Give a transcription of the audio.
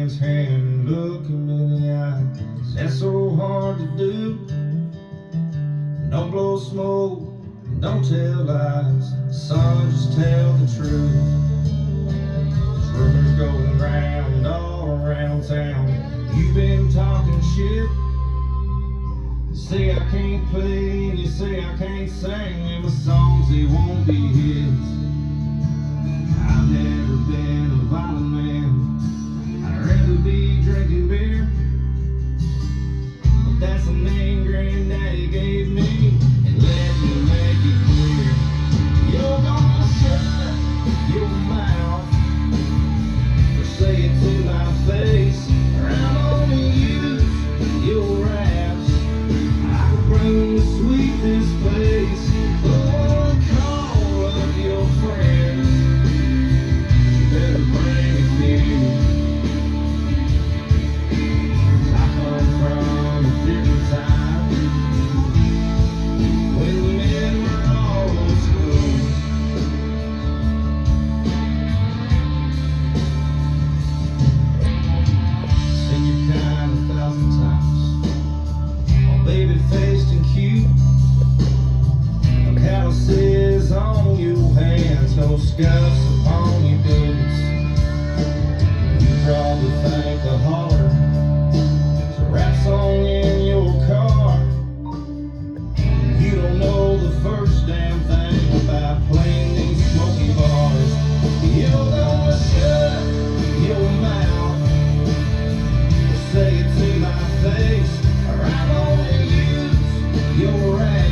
man's hand and look him in the eye. That's so hard to do. Don't blow smoke, don't tell lies. Son, just tell the truth. Rumors going round all around town. You've been talking shit. You say I can't play and you say I can't sing, and my songs, they won't be hits. I've never been a violent man. I'd rather be drinking beer. But that's the name Granddaddy gave me, and let me make it clear. You're gonna shut your mouth or say it to my face, or I'm gonna use your raps. I can bring to sweep this place. Oh, call up your friends. You better bring it here. I come from a different time, when the men were all old school. Seen your kind 1,000 times, all baby-faced and cute. No calluses on your hands, no scuffs upon your boots. You probably think the holler is a rap song in your car. You don't know the first damn thing about playing these smoky bars. You're gonna shut your mouth or say it to my face, or I'm gonna use your ass.